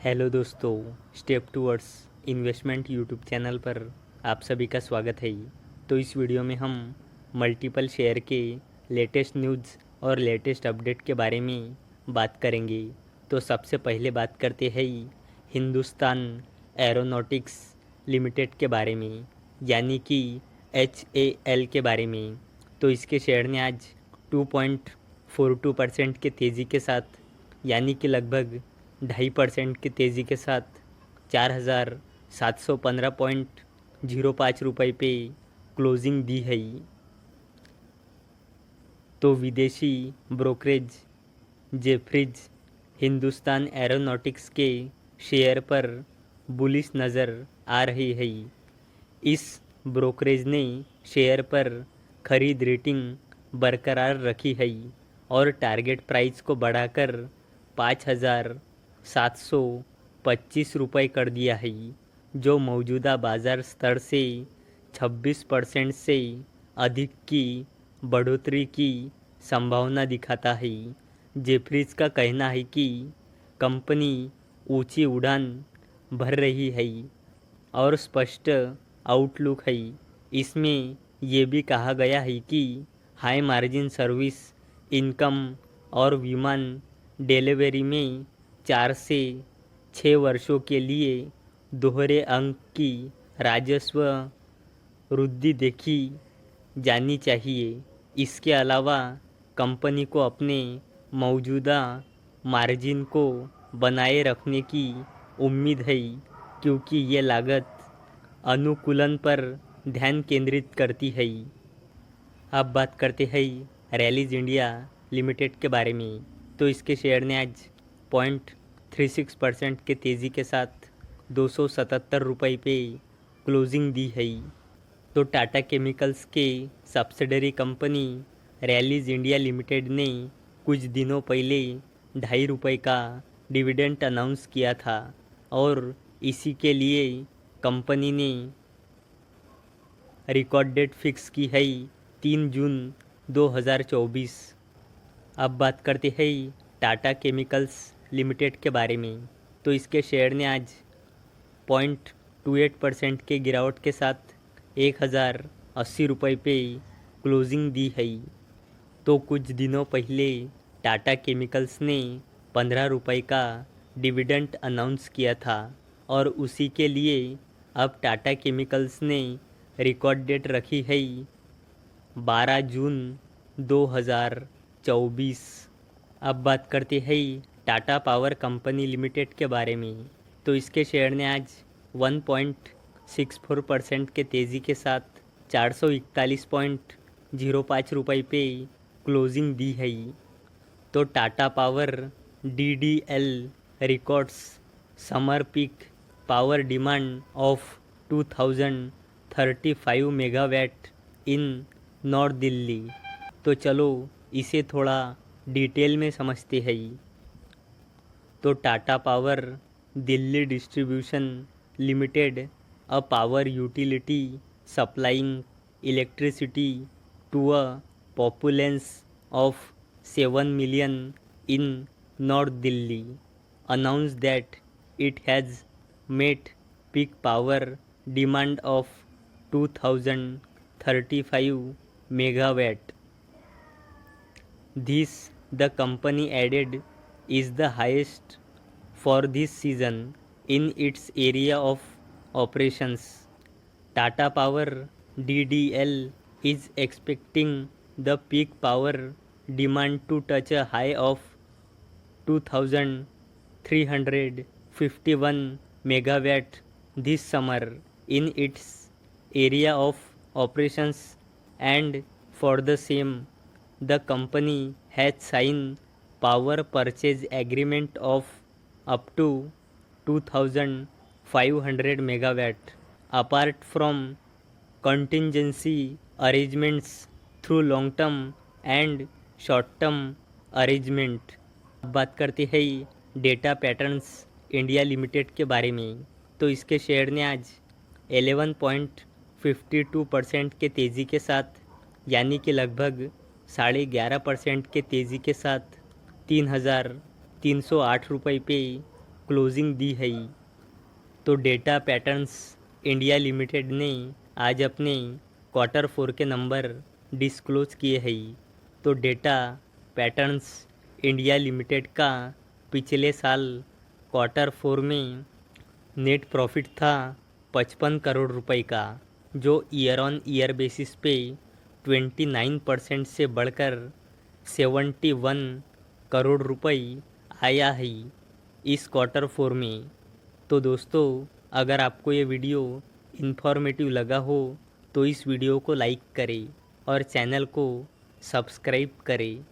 Hello दोस्तों, step towards investment YouTube channel पर आप सभी का स्वागत है। तो इस वीडियो में हम मल्टीपल शेयर के लेटेस्ट न्यूज़ और लेटेस्ट अपडेट के बारे में बात करेंगे। तो सबसे पहले बात करते हैं हिंदुस्तान एरोनॉटिक्स लिमिटेड के बारे में, यानी कि HAL के बारे में। तो इसके शेयर ने आज 2.42% के तेज़ी के साथ, यानी कि लगभग 2.5% की तेज़ी के साथ 4,715.05 रुपये पे क्लोजिंग दी है। तो विदेशी ब्रोकरेज जेफरीज हिंदुस्तान एरोनॉटिक्स के शेयर पर बुलिश नज़र आ रही है। इस ब्रोकरेज ने शेयर पर खरीद रेटिंग बरकरार रखी है और टारगेट प्राइस को बढ़ाकर 5,725 रुपये कर दिया है, जो मौजूदा बाज़ार स्तर से 26% से अधिक की बढ़ोतरी की संभावना दिखाता है। जेफरीज का कहना है कि कंपनी ऊंची उड़ान भर रही है और स्पष्ट आउटलुक है। इसमें ये भी कहा गया है कि हाई मार्जिन सर्विस इनकम और विमान डिलीवरी में 4 से 6 वर्षों के लिए दोहरे अंक की राजस्व वृद्धि देखी जानी चाहिए। इसके अलावा कंपनी को अपने मौजूदा मार्जिन को बनाए रखने की उम्मीद है, क्योंकि ये लागत अनुकूलन पर ध्यान केंद्रित करती है। अब बात करते हैं रैलीज इंडिया लिमिटेड के बारे में। तो इसके शेयर ने आज 0.36% के तेज़ी के साथ 277 रुपये पे क्लोजिंग दी है। तो टाटा केमिकल्स के subsidiary company rallies India limited ने कुछ दिनों पहले 2.5 रुपये का डिविडेंड अनाउंस किया था और इसी के लिए कंपनी ने रिकॉर्ड डेट फिक्स की है 3 जून 2024। अब बात करते हैं टाटा केमिकल्स लिमिटेड के बारे में। तो इसके शेयर ने आज 0.28% के गिरावट के साथ 1,080 रुपये पे क्लोजिंग दी है। तो कुछ दिनों पहले टाटा केमिकल्स ने 15 रुपये का डिविडेंड अनाउंस किया था और उसी के लिए अब टाटा केमिकल्स ने रिकॉर्ड डेट रखी है 12 जून 2024। अब बात करते हैं टाटा पावर कंपनी लिमिटेड के बारे में। तो इसके शेयर ने आज 1.64% के तेज़ी के साथ 441.05 रुपये पे क्लोजिंग दी है। तो Tata power DDL records summer peak power demand of 2035 megawatt in north Delhi. तो चलो इसे थोड़ा डिटेल में समझते हैं। तो Tata power Delhi distribution limited a power utility supplying electricity to a populace of 7 million in North Delhi announced that it has met peak power demand of 2035 megawatt. This, the company added, is the highest for this season in its area of operations. Tata Power DDL is expecting the peak power demand to touch a high of 2,351 megawatt this summer in its area of operations, and for the same the company has signed power purchase agreement of up to 2,500 megawatt apart from contingency arrangements through long term and short term arrangement. अब बात करते हैं data patterns India limited के बारे में। तो इसके share ने आज 11.52% के तेज़ी के साथ, यानी कि लगभग 11.5% के तेज़ी के साथ 3,308 रुपये पे क्लोजिंग दी है। तो डेटा पैटर्न्स इंडिया लिमिटेड ने आज अपने Q4 के नंबर डिस्क्लोज किए हैं। तो डेटा पैटर्न्स इंडिया लिमिटेड का पिछले साल Q4 में नेट प्रॉफिट था 55 करोड़ रुपए का, जो ईयर ऑन ईयर बेसिस पे 29% से बढ़कर 71 करोड़ रुपए आया है इस Q4 में। तो दोस्तों, अगर आपको ये वीडियो इन्फॉर्मेटिव लगा हो तो इस वीडियो को लाइक करें और चैनल को सब्सक्राइब करें।